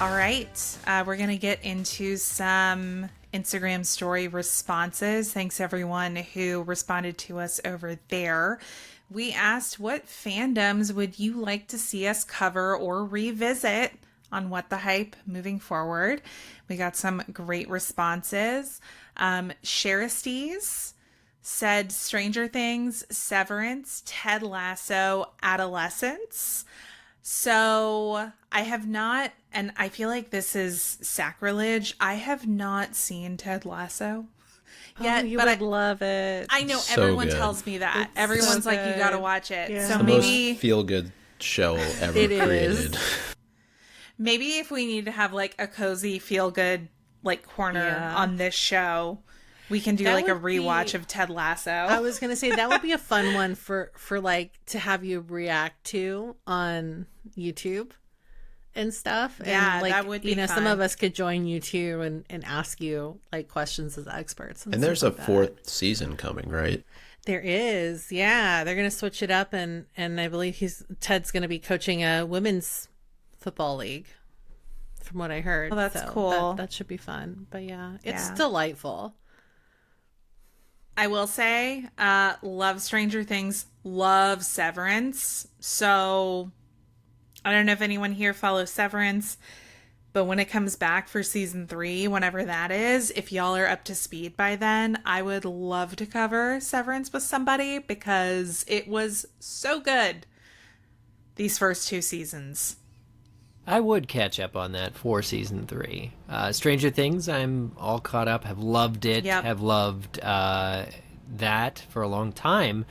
All right, we're going to get into some Instagram story responses. Thanks everyone who responded to us over there. We asked, what fandoms would you like to see us cover or revisit on What the Hype moving forward? We got some great responses. Cheristies said Stranger Things, Severance, Ted Lasso, Adolescence. So I have not, and I feel like this is sacrilege, I have not seen Ted Lasso yet. You would love it. I know So everyone good. tells me that. It's Everyone's so like, you good. gotta watch it. Yeah. So The maybe most feel-good show ever It is. created. maybe if we need to have like a cozy feel good like corner Yeah. on this show, we can do That like a would rewatch be- of Ted Lasso. I was gonna say that would be a fun one for like to have you react to on YouTube and stuff. Yeah, and, like, that would be some fun. of us could join you too and ask you like questions as experts. And there's a fourth season coming, right? There is, yeah. They're gonna switch it up, and I believe Ted's gonna be coaching a women's football league, from what I heard. Oh, that's So cool. That should be fun. But yeah, it's Yeah. delightful. I will say, love Stranger Things, love Severance. So I don't know if anyone here follows Severance, but when it comes back for season 3, whenever that is, if y'all are up to speed by then, I would love to cover Severance with somebody because it was so good these first 2 seasons. I would catch up on that for season 3. Stranger Things, I'm all caught up, have loved it, Yep. have loved that for a long time.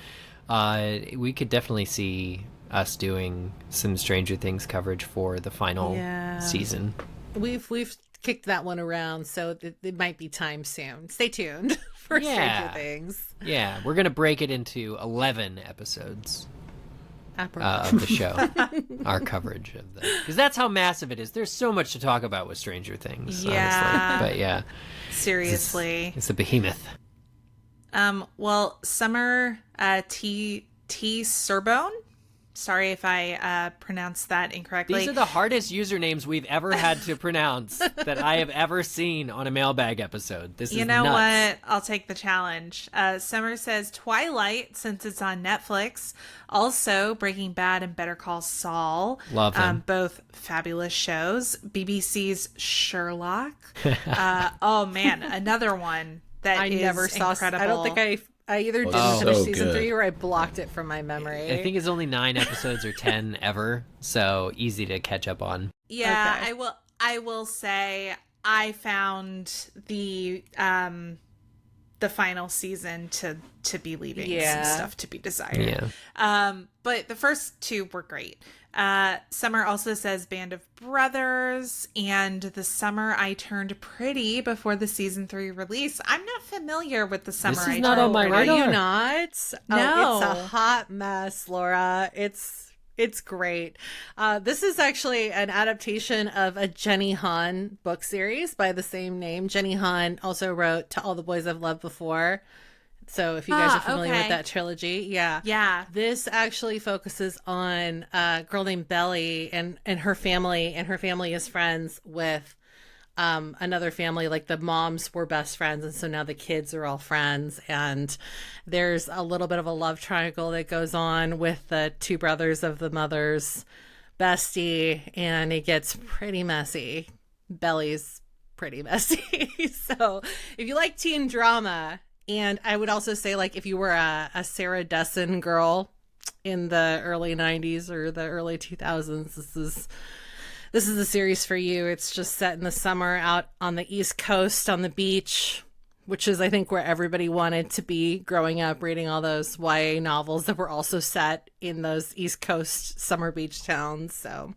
We could definitely see us doing some Stranger Things coverage for the final Yeah. season. We've kicked that one around, so it might be time soon. Stay tuned for Yeah. Stranger Things. Yeah, we're going to break it into 11 episodes Apropos. of the show, our coverage of the, because that's how massive it is. There's so much to talk about with Stranger Things, Yeah. honestly. But yeah, Seriously. it's a behemoth. Well, Summer T Serbone. Sorry if I pronounced that incorrectly. These are the hardest usernames we've ever had to pronounce that I have ever seen on a Mailbag episode. This is You know nuts. what? I'll take the challenge. Summer says Twilight, since it's on Netflix. Also, Breaking Bad and Better Call Saul. Love them. Both fabulous shows. BBC's Sherlock. Oh, man. Another one that I is never saw. incredible. I don't think I either didn't Oh, finish so season good. 3 or I blocked it from my memory. I think it's only 9 episodes or 10 ever, so easy to catch up on. Yeah, Okay. I will say I found the final season to be leaving Yeah. some stuff to be desired. Yeah. But the first 2 were great. Summer also says Band of Brothers and The Summer I Turned Pretty before the season 3 release. I'm not familiar with The Summer This is I not Turned on my Pretty. Are radar. you not? No. It's a hot mess, Laura. It's great. This is actually an adaptation of a Jenny Han book series by the same name. Jenny Han also wrote To All the Boys I've Loved Before. So if you guys are familiar okay. with that trilogy, yeah. Yeah. This actually focuses on a girl named Belly and her family, and her family is friends with another family. Like the moms were best friends, and so now the kids are all friends, and there's a little bit of a love triangle that goes on with the 2 brothers of the mother's bestie, and it gets pretty messy. Belly's pretty messy. So if you like teen drama, and I would also say, like, if you were a Sarah Dessen girl in the early 90s or the early 2000s, this is the series for you. It's just set in the summer out on the East Coast on the beach, which is, I think, where everybody wanted to be growing up, reading all those YA novels that were also set in those East Coast summer beach towns. So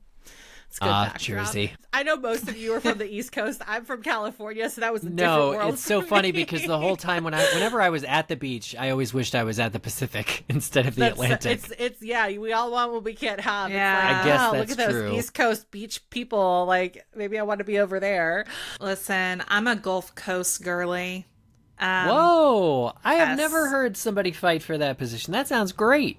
it's good backdrop. Jersey. I know most of you are from the East Coast. I'm from California, so that was a different No, world it's so for funny me. because the whole time whenever I was at the beach, I always wished I was at the Pacific instead of the Atlantic. It's yeah, we all want what we can't have. It's Yeah. like, I guess wow, that's look at those true. East Coast beach people. Like, maybe I want to be over there. Listen, I'm a Gulf Coast girly. Whoa! I have yes. never heard somebody fight for that position. That sounds great.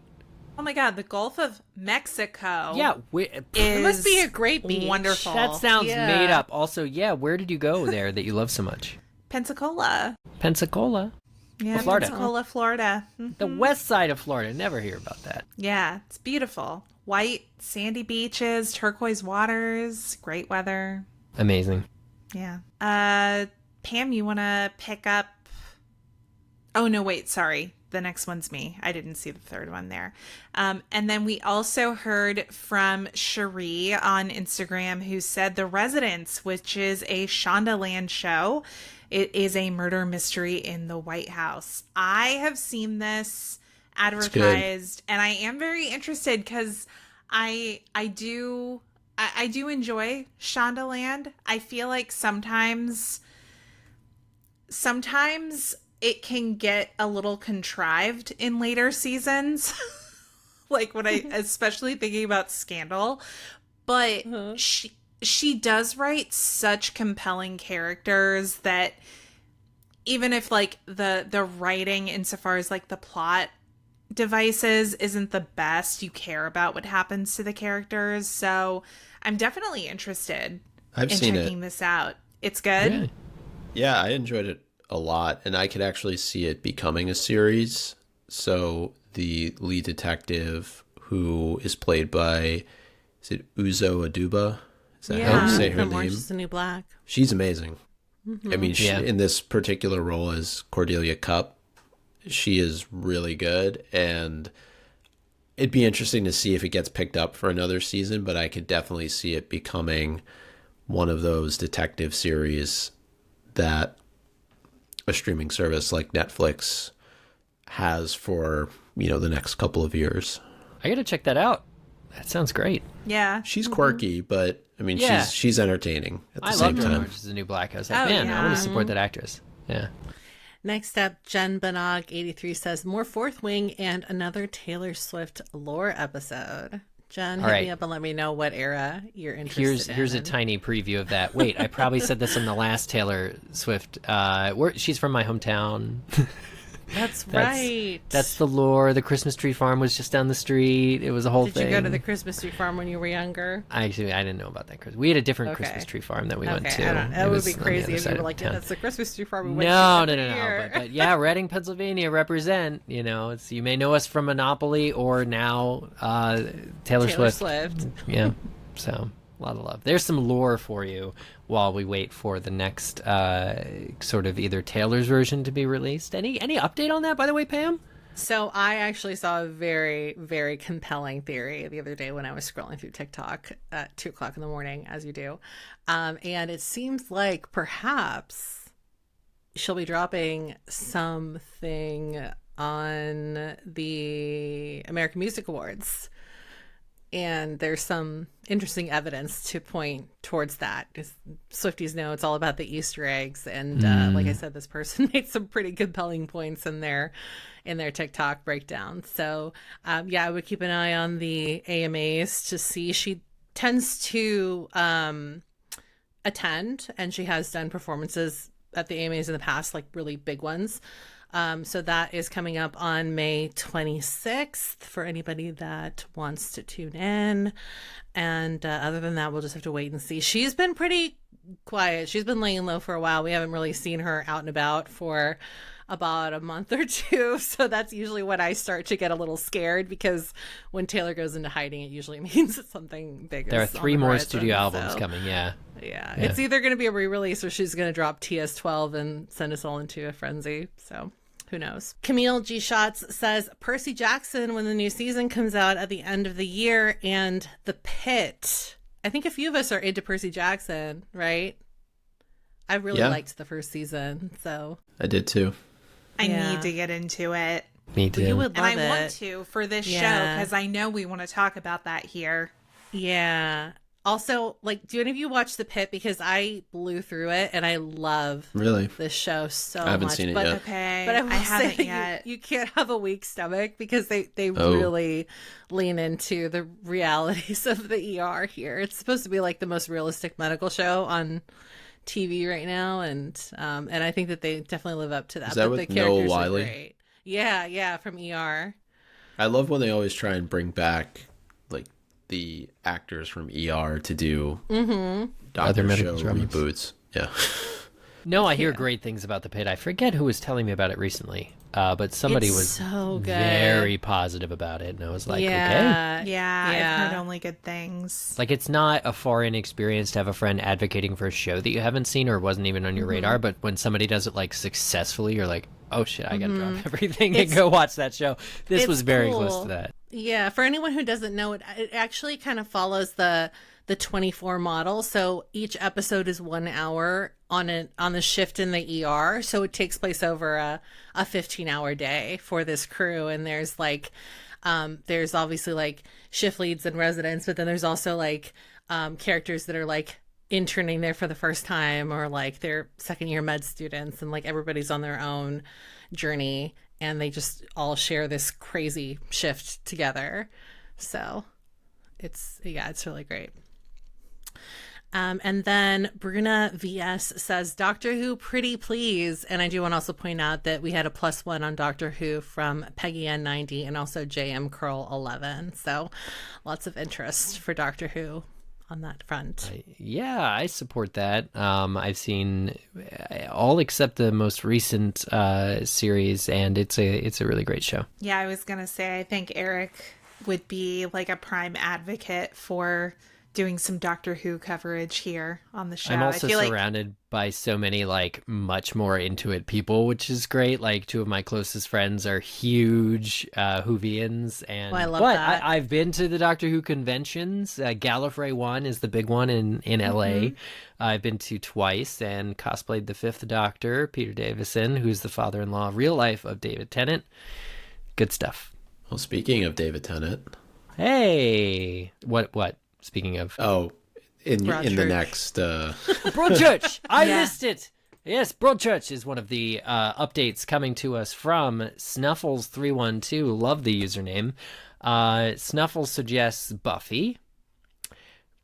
Oh my God, the Gulf of Mexico. Yeah, It must be a great beach. Wonderful. that sounds Yeah. made up. Also, yeah, where did you go there that you love so much? Pensacola. Pensacola, Yeah, Florida. Pensacola, Florida. the west side of Florida. Never hear about that. Yeah, it's beautiful. White, sandy beaches, turquoise waters, great weather. Amazing. Yeah. Pam, you want to pick up? Oh, no, wait, sorry. The next one's me. I didn't see the third one there. And then we also heard from Cherie on Instagram who said The Residence, which is a Shondaland show. It is a murder mystery in the White House. I have seen this advertised and I am very interested because I do enjoy Shondaland. I feel like sometimes it can get a little contrived in later seasons. Like when I, especially thinking about Scandal, but she does write such compelling characters that even if like the writing insofar as like the plot devices isn't the best, you care about what happens to the characters. So I'm definitely interested I've in seen checking it. this out. It's good. Really? Yeah, I enjoyed it a lot, and I could actually see it becoming a series. So the lead detective, who is played by, is it Uzo Aduba? Is that how you say her from name? Orange is the New Black. She's amazing. I mean, Yeah. in this particular role as Cordelia Cupp, she is really good, and it'd be interesting to see if it gets picked up for another season, but I could definitely see it becoming one of those detective series that a streaming service like Netflix has for, the next couple of years. I gotta check that out. That sounds great. Yeah. She's quirky, but I mean, Yeah. she's entertaining at the I same love time. Orange is the New Black. I was like, Oh, man, I want yeah. to support that actress. Yeah. Next up, Jen Banog 83 says more Fourth Wing and another Taylor Swift lore episode. Jen, hit right. me up and let me know what era you're interested in. Here's a tiny preview of that. Wait, I probably said this in the last Taylor Swift. She's from my hometown. That's right. That's the lore. The Christmas tree farm was just down the street. It was a whole Did thing. you go to the Christmas tree farm when you were younger? Actually, I didn't know about that. We had a different Okay. Christmas tree farm that we went to. I don't know. That It would was be on the crazy other if you side were of like, town. yeah, that's the Christmas tree farm we went to No, every year. but yeah, Reading, Pennsylvania, represent. You may know us from Monopoly or now Taylor Swift. Yeah, so a lot of love. There's some lore for you while we wait for the next sort of either Taylor's version to be released. Any update on that, by the way, Pam? So I actually saw a very, very compelling theory the other day when I was scrolling through TikTok at 2:00 in the morning, as you do. And it seems like perhaps she'll be dropping something on the American Music Awards. And there's some interesting evidence to point towards that. Because Swifties know it's all about the Easter eggs. And like I said, this person made some pretty compelling points in their TikTok breakdown. So I would keep an eye on the AMAs to see. She tends to attend, and she has done performances at the AMAs in the past, like really big ones. So that is coming up on May 26th for anybody that wants to tune in. And other than that, we'll just have to wait and see. She's been pretty quiet. She's been laying low for a while. We haven't really seen her out and about for about a month or two. So that's usually when I start to get a little scared, because when Taylor goes into hiding, it usually means that something big There are is on 3 the more horizon, studio albums so. coming. Yeah. Yeah, it's either going to be a re-release or she's going to drop TS12 and send us all into a frenzy. So who knows? Camille G. Shots says Percy Jackson when the new season comes out at the end of the year, and The Pit. I think a few of us are into Percy Jackson, right? I really liked the first season, so I did too. I Yeah. need to get into it. Me too. you would And love I it. want to for this show Yeah. because I know we want to talk about that here. Yeah. Also, like, do any of you watch The Pit? Because I blew through it and I love Really? this show so much. I haven't seen it but yet. Okay. But I will haven't say yet. You can't have a weak stomach because they Oh. really lean into the realities of the ER here. It's supposed to be like the most realistic medical show on TV right now, and I think that they definitely live up to that. Is that but with the characters Noah are Wiley? great. Yeah, from ER. I love when they always try and bring back like the actors from ER to do Other Doctor medical Show dramas. reboots. Yeah. No, I hear great things about The Pit. I forget who was telling me about it recently, but somebody It's was so good. very positive about it, and I was like, okay. Yeah, I've Yeah. heard only good things. Like, it's not a foreign experience to have a friend advocating for a show that you haven't seen or wasn't even on your radar, but when somebody does it, like, successfully, you're like, oh, shit, I gotta drop everything and go watch that show. This was very close cool. to that. Yeah, for anyone who doesn't know it, it actually kind of follows the 24 model. So each episode is 1 hour on the shift in the ER. So it takes place over a 15-hour day for this crew. And there's like, there's obviously like shift leads and residents, but then there's also like characters that are like interning there for the first time, or like they're second year med students, and like everybody's on their own journey, and they just all share this crazy shift together. So it's really great. And then Bruna VS says, Doctor Who, pretty please. And I do want to also point out that we had a +1 on Doctor Who from Peggy N90 and also JM Curl 11. So lots of interest for Doctor Who on that front. Yeah, I support that. I've seen all except the most recent series, and it's a really great show. Yeah, I was going to say, I think Eric would be like a prime advocate for doing some Doctor Who coverage here on the show. I'm also I feel surrounded by so many like much more into it people, which is great. Like 2 of my closest friends are huge Whovians, and I love that. I've been to the Doctor Who conventions. Gallifrey 1 is the big one in LA. I've been to twice and cosplayed the 5th Doctor, Peter Davison, who's the father-in-law real life of David Tennant. Good stuff. Well, speaking of David Tennant. Hey, what? Speaking of, In the Broadchurch. next Broadchurch. I missed it. Yes, Broadchurch is one of the updates coming to us from Snuffles312. Love the username. Snuffles suggests Buffy,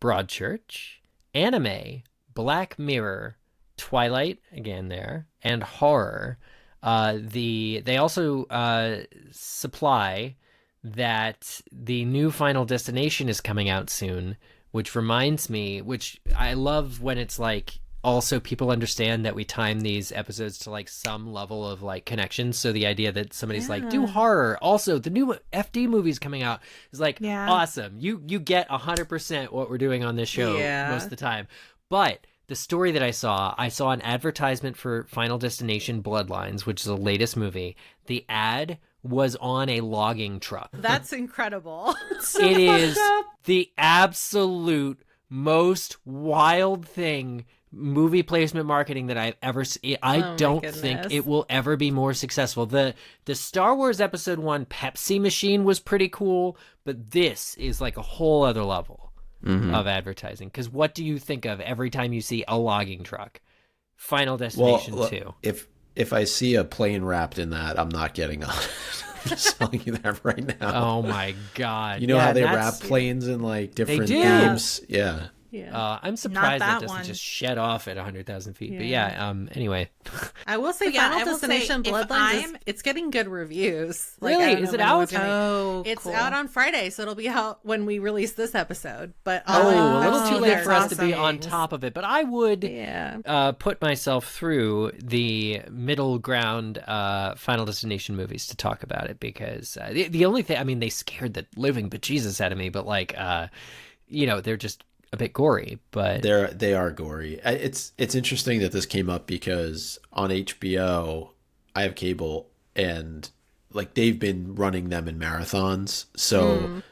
Broadchurch, anime, Black Mirror, Twilight, again there, and horror. They also supply that the new Final Destination is coming out soon, which reminds me, which I love when it's like, also people understand that we time these episodes to like some level of like connection. So the idea that somebody's like, do horror. Also, the new FD movie's coming out is like, awesome. You get 100% what we're doing on this show most of the time. But the story that I saw an advertisement for Final Destination Bloodlines, which is the latest movie. The ad was on a logging truck. That's incredible. It is the absolute most wild thing, movie placement marketing, that I've ever seen. I don't think it will ever be more successful. The Star Wars Episode 1 Pepsi machine was pretty cool, but this is like a whole other level of advertising. Because what do you think of every time you see a logging truck? Final Destination 2. If I see a plane wrapped in that, I'm not getting on. I'm just telling you that right now. Oh my god! You know how they wrap planes in like different do. themes? Yeah. I'm surprised that doesn't one. just shed off at 100,000 feet. But yeah, anyway. I will say Yeah, Final I will say, Destination if Bloodlines, it's getting good reviews. Really? I don't Is know it when out? it's gonna- It's cool. out on Friday, so it'll be out when we release this episode. But A little I've too seen late their for us to be awesome on things. top of it. But I would Yeah. put myself through the middle ground Final Destination movies to talk about it, because the only thing, I mean, they scared the living bejesus out of me, but like, they're just a bit gory. But They are gory. It's interesting that this came up because on HBO, I have cable, and like they've been running them in marathons. So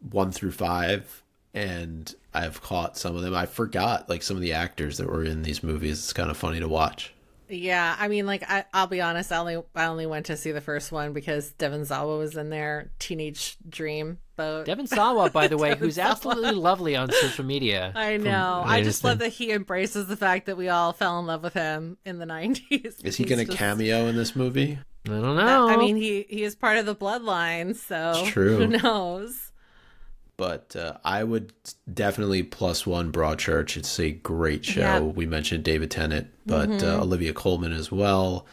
1 through 5, and I've caught some of them. I forgot like some of the actors that were in these movies. It's kind of funny to watch. Yeah, I mean, like I'll be honest, I only went to see the first one because Devon Zawa was in their teenage dream boat. Devon Sawa, by the way, Devon who's Sawa. absolutely lovely on social media. I know. from I just love understand. that he embraces the fact that we all fell in love with him in the 90s. Is he going to cameo in this movie? I don't know. I mean, he is part of the bloodline, so It's true. who knows? But I would definitely +1 Broadchurch. It's a great show. Yeah. We mentioned David Tennant, but Olivia Colman as well.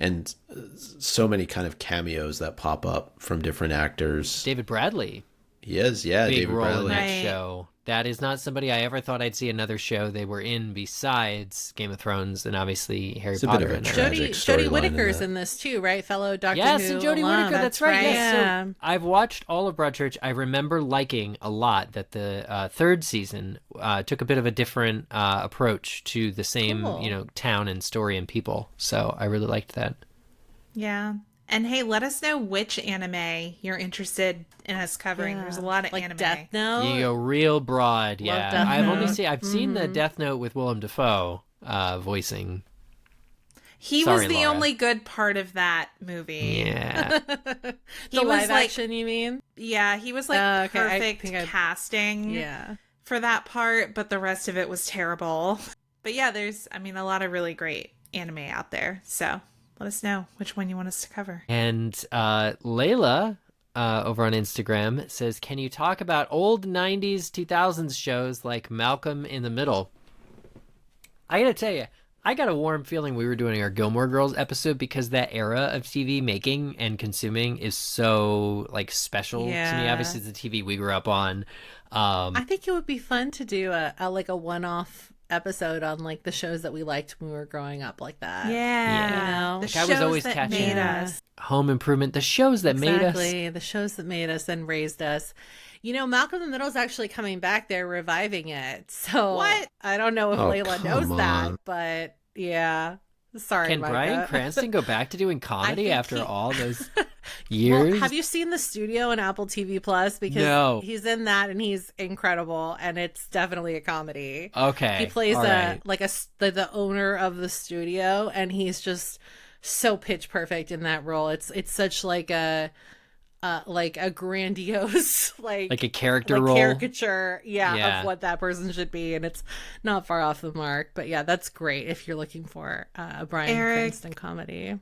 and so many kind of cameos that pop up from different actors. David Bradley. He is, yeah, Big David role Bradley. in that Right. show. That is not somebody I ever thought I'd see another show they were in besides Game of Thrones and obviously Harry It's a bit Potter. of a in there. tragic Jodie storyline Whittaker's that. in this too, right? Fellow Doctor Yes, Who and Jodie alum. Whittaker. That's right. Yes. Yeah. So I've watched all of Broadchurch. I remember liking a lot that the third season took a bit of a different approach to the same, Cool. town and story and people. So I really liked that. Yeah. And hey, let us know which anime you're interested in us covering. There's a lot of like anime. Death Note. You go real broad. Yeah, Death Note. I've seen the Death Note with Willem Dafoe voicing. He Sorry, was the Laura. only good part of that movie. Yeah. The He was live like, action, you mean? yeah, he was like Okay, I perfect think I- casting Yeah. for that part, but the rest of it was terrible. But yeah, there's, I mean, a lot of really great anime out there. So let us know which one you want us to cover. And Layla over on Instagram says, can you talk about old 90s, 2000s shows like Malcolm in the Middle? I gotta tell you, I got a warm feeling we were doing our Gilmore Girls episode because that era of TV making and consuming is so like special to me. Yeah. Obviously, it's the TV we grew up on. I think it would be fun to do a one-off episode on like the shows that we liked when we were growing up like that. Yeah. You know? The Like, I was shows always that catching made Yeah. us. Home Improvement, the shows that made us. Exactly. The shows that made us and raised us. You know, Malcolm in the Middle is actually coming back. They're reviving it. So What? I don't know if Oh, Layla knows come that, on. but yeah. Sorry, Can Micah. Bryan Cranston go back to doing comedy think after he- all those Well, years? have you seen The Studio on Apple TV Plus? Because No. he's in that and he's incredible, and it's definitely a comedy. Okay. He plays all right. the owner of the studio, and he's just so pitch perfect in that role. It's such like a grandiose Like a character like role. caricature, Yeah. of what that person should be, and it's not far off the mark. But yeah, that's great if you're looking for a Bryan Eric. Cranston comedy.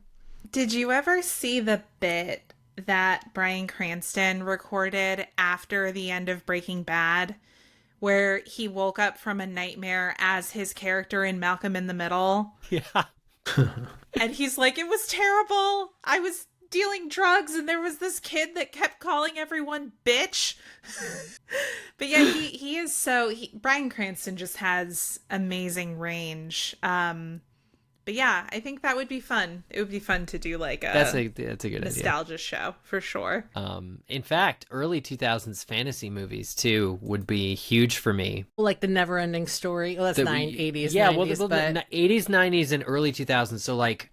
Did you ever see the bit that Bryan Cranston recorded after the end of Breaking Bad, where he woke up from a nightmare as his character in Malcolm in the Middle? Yeah. And he's like, it was terrible. I was dealing drugs and there was this kid that kept calling everyone bitch. But yeah, he is so Bryan Cranston just has amazing range. But yeah, I think that would be fun. It would be fun to do like That's a good idea. nostalgia show for sure. In fact, early 2000s fantasy movies too would be huge for me. Like the Never Ending Story. Well, that's That 80s, yeah, 90s, well, but the 80s, 90s, and early 2000s. So like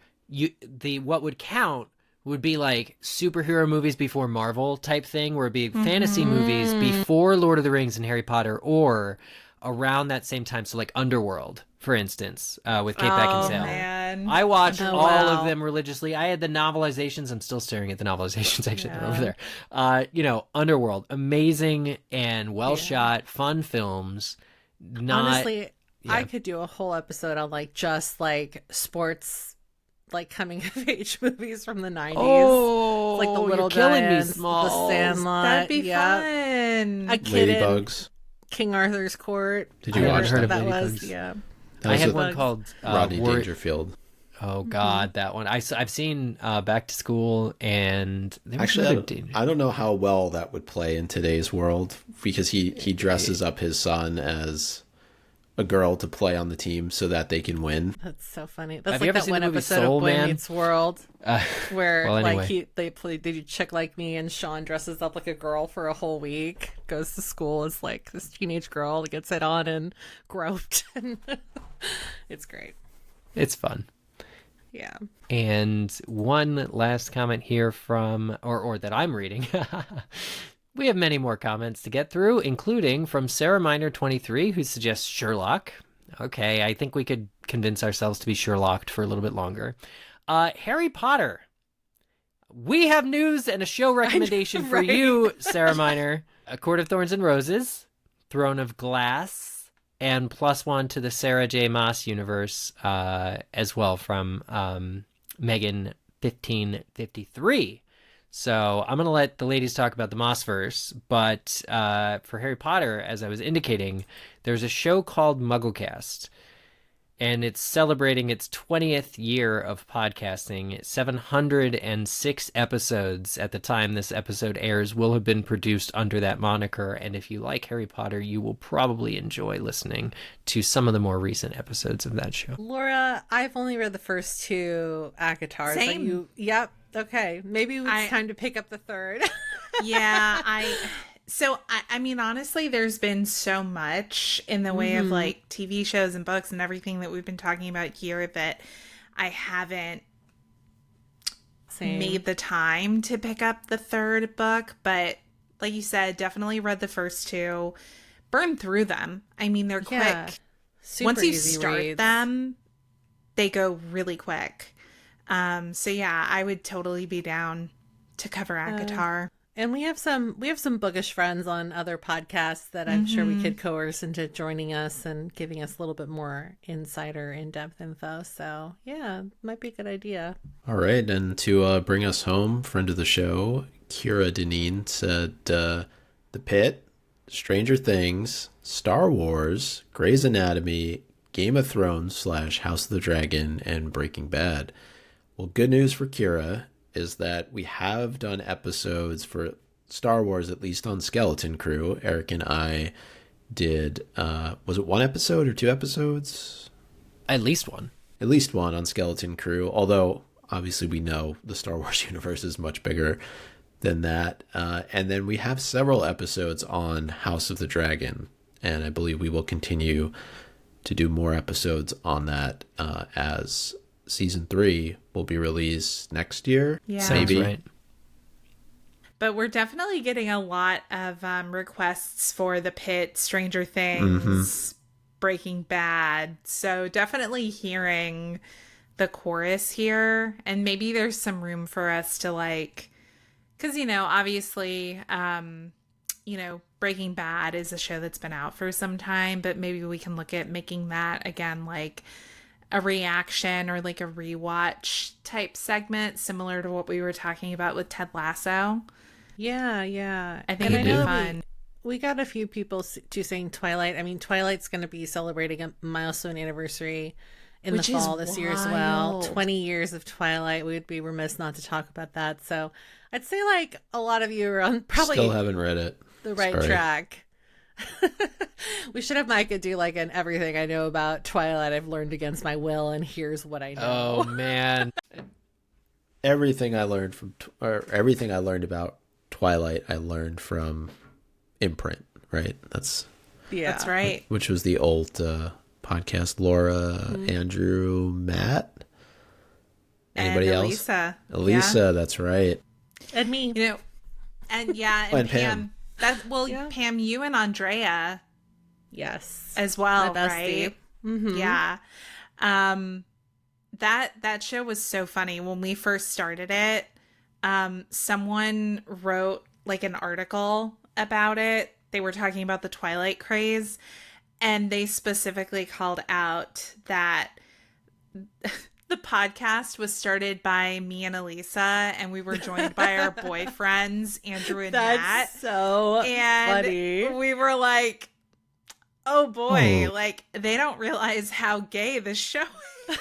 what would count would be like superhero movies before Marvel type thing, where it'd be fantasy movies before Lord of the Rings and Harry Potter, or around that same time. So like Underworld, for instance, with Kate Beckinsale. Man. I watched Oh, all wow. of them religiously. I had the novelizations. I'm still staring at the novelizations. Actually, they're over there. Underworld, amazing and well shot, fun films. Not honestly, I yeah. could do a whole episode on like just like sports, like coming of age movies from the 90s. oh, Like the Little you're killing Giants, me, The Smalls. Sandlot. That'd be yeah. fun. A kid in Ladybugs. King Arthur's Court. Did you I watch never that? heard of that was. Ladybugs. Yeah. That I was had with one called Rodney War- Dangerfield. Oh God, that one. I've seen Back to School, and there was Actually, another teen- I don't know how well that would play in today's world, because he dresses up his son as a girl to play on the team so that they can win. That's so funny. That's Have you like ever that seen one the movie episode Soul of Boy Man? Meets World where well, anyway. like they play Did You Chick Like Me, and Sean dresses up like a girl for a whole week, goes to school as like this teenage girl, gets it on and groped. And it's great. It's fun. Yeah. And one last comment here from, or that I'm reading. We have many more comments to get through, including from Sarah Miner 23, who suggests Sherlock. Okay, I think we could convince ourselves to be Sherlocked for a little bit longer. Harry Potter. We have news and a show recommendation for right? you, Sarah Miner. A Court of Thorns and Roses, Throne of Glass, and +1 to the Sarah J. Maas universe as well from Megan 1553. So I'm going to let the ladies talk about the Mossverse, but for Harry Potter, as I was indicating, there's a show called MuggleCast. and it's celebrating its 20th year of podcasting. 706 episodes at the time this episode airs will have been produced under that moniker, and if you like Harry Potter, you will probably enjoy listening to some of the more recent episodes of that show. Laura, I've only read the first 2 ACOTARs. Same. Yep. Okay. Maybe it's time to pick up the third. Yeah, I mean, honestly, there's been so much in the way of like TV shows and books and everything that we've been talking about here that I haven't made the time to pick up the third book. But like you said, definitely read the first 2, burn through them. I mean, they're quick. Once you start them, they go really quick. So yeah, I would totally be down to cover ACOTAR. And we have some bookish friends on other podcasts that I'm sure we could coerce into joining us and giving us a little bit more insider, in-depth info. So yeah, might be a good idea. All right, and to bring us home, friend of the show, Kira Deneen said, The Pit, Stranger Things, Star Wars, Grey's Anatomy, Game of Thrones / House of the Dragon, and Breaking Bad. Well, good news for Kira is that we have done episodes for Star Wars, at least on Skeleton Crew. Eric and I did, was it 1 episode or 2 episodes? At least one. At least one on Skeleton Crew, although obviously we know the Star Wars universe is much bigger than that. And then we have several episodes on House of the Dragon, and I believe we will continue to do more episodes on that as season 3 will be released next year. Yeah. Maybe. Sounds right. But we're definitely getting a lot of requests for The Pit, Stranger Things, Breaking Bad. So definitely hearing the chorus here. And maybe there's some room for us to like, because, obviously, Breaking Bad is a show that's been out for some time, but maybe we can look at making that again, like a reaction or like a rewatch type segment, similar to what we were talking about with Ted Lasso. Yeah. I think it'd be fun. We got a few people saying Twilight. I mean, Twilight's going to be celebrating a milestone anniversary in the fall this year as well. 20 years of Twilight. We would be remiss not to talk about that. So I'd say like a lot of you are on probably Still haven't read it. The right track. We should have Micah do like an everything I know about Twilight I've learned against my will, and here's what I know. Oh man. Everything I learned about Twilight I learned from Imprint, right? That's right. Which was the old podcast. Laura, Andrew, Matt, anybody and else? Elisa, yeah. That's right. And me, and Pam. Pam, you and Andrea, yes, as well, my bestie. right? Mm-hmm. Yeah. That show was so funny when we first started it. Someone wrote like an article about it. They were talking about the Twilight craze, and they specifically called out that the podcast was started by me and Elisa, and we were joined by our boyfriends, Andrew and Matt. That's so funny. We were like, oh boy, like they don't realize how gay this show is.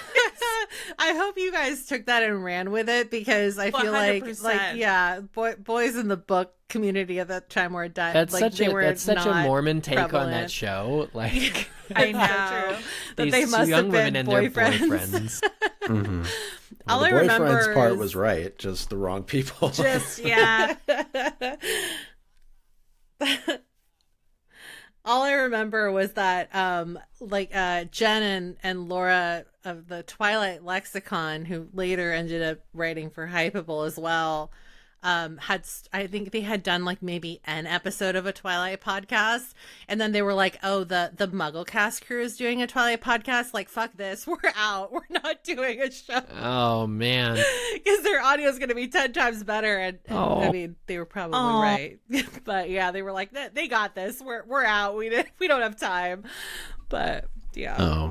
I hope you guys took that and ran with it, because I feel 100%. Boys in the book community at that time were done. That's like, such a Mormon take prevalent. on that show. Like I know that they must young have women been and boyfriends. their boyfriends. Well, the boyfriends part was right, just the wrong people. All I remember was that Jen and Laura of the Twilight Lexicon, who later ended up writing for Hypable as well, I think they had done like maybe an episode of a Twilight podcast, and then they were like, oh, the Mugglecast crew is doing a Twilight podcast, like fuck this, we're out, we're not doing a show. Oh man, because their audio is going to be 10 times better, and I mean they were probably right. But yeah, they were like, they got this, we're out, we don't have time. But yeah.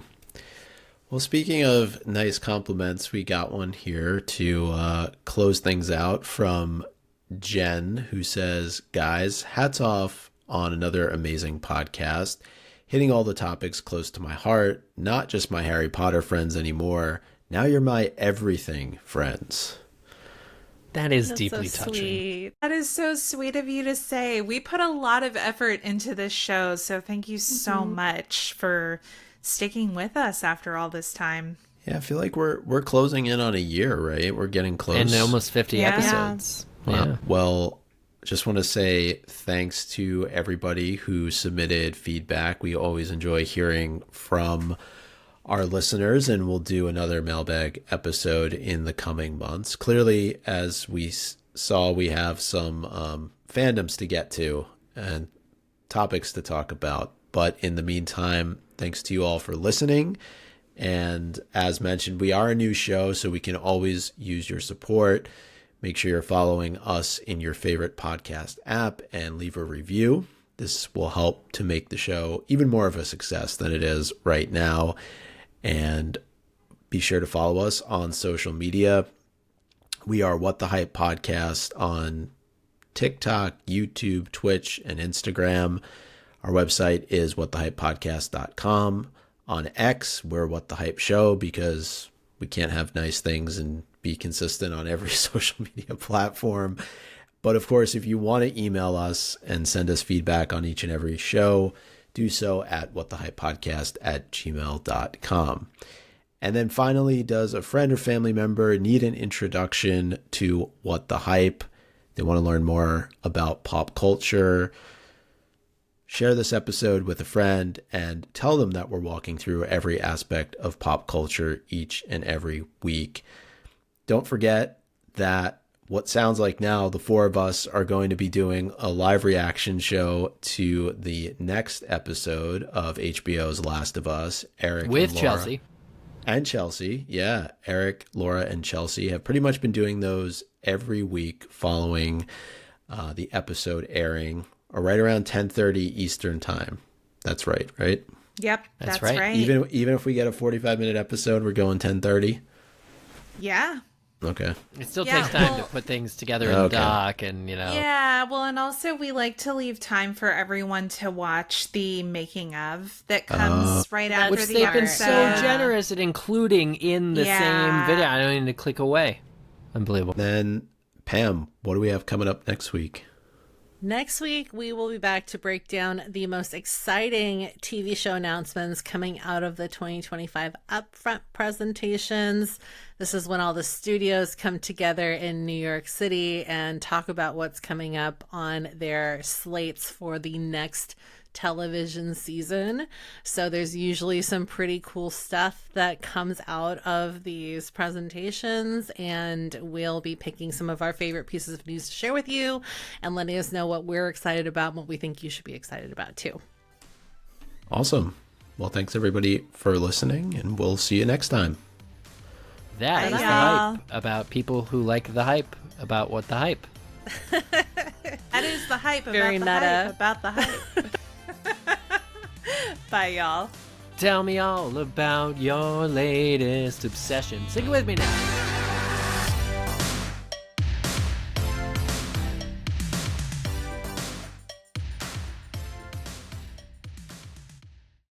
Well, speaking of nice compliments, we got one here to close things out from Jen, who says, guys, hats off on another amazing podcast. hitting all the topics close to my heart, not just my Harry Potter friends anymore. Now you're my everything friends. That is That's deeply so touching. sweet. That is so sweet of you to say. We put a lot of effort into this show, so thank you so much for sticking with us after all this time. Yeah, I feel like we're closing in on a year, right? We're getting close. And almost 50 Yeah. episodes. Wow. Yeah. Well, just want to say thanks to everybody who submitted feedback. We always enjoy hearing from our listeners, and we'll do another mailbag episode in the coming months. Clearly, as we saw, we have some fandoms to get to and topics to talk about. But in the meantime, thanks to you all for listening. And as mentioned, we are a new show, so we can always use your support. Make sure you're following us in your favorite podcast app and leave a review. This will help to make the show even more of a success than it is right now. And be sure to follow us on social media. We are What the Hype Podcast on TikTok, YouTube, Twitch, and Instagram. Our website is whatthehypepodcast.com. On X, we're What the Hype Show because we can't have nice things and be consistent on every social media platform. But of course, if you want to email us and send us feedback on each and every show, do so at whatthehypepodcast@gmail.com. And then finally, does a friend or family member need an introduction to What the Hype? They want to learn more about pop culture. Share this episode with a friend and tell them that we're walking through every aspect of pop culture each and every week. Don't forget that what sounds like now, the four of us are going to be doing a live reaction show to the next episode of HBO's Last of Us. Eric With and Laura, Chelsea. And Chelsea. Yeah. Eric, Laura, and Chelsea have pretty much been doing those every week following the episode airing, or right around 10:30 Eastern time. That's right, right? Yep, That's that's right. right. Even if we get a 45-minute episode, we're going 10:30. Yeah. Okay. It still Yeah, takes time well- to put things together in the Okay. doc and, you know. Yeah, well, and also we like to leave time for everyone to watch the making of that comes right after Which the they've been episode. so generous at including in the same video. I don't need to click away. Unbelievable. Then, Pam, what do we have coming up next week? Next week, we will be back to break down the most exciting TV show announcements coming out of the 2025 Upfront presentations. This is when all the studios come together in New York City and talk about what's coming up on their slates for the next television season. So there's usually some pretty cool stuff that comes out of these presentations, and we'll be picking some of our favorite pieces of news to share with you and letting us know what we're excited about and what we think you should be excited about too. Awesome. Well, thanks everybody for listening, and we'll see you next time. That is Bye, the y'all. hype about people who like the hype about what the hype. That is the hype Very about the meta. hype about the hype. Bye, y'all. Tell me all about your latest obsession. Sing it with me now.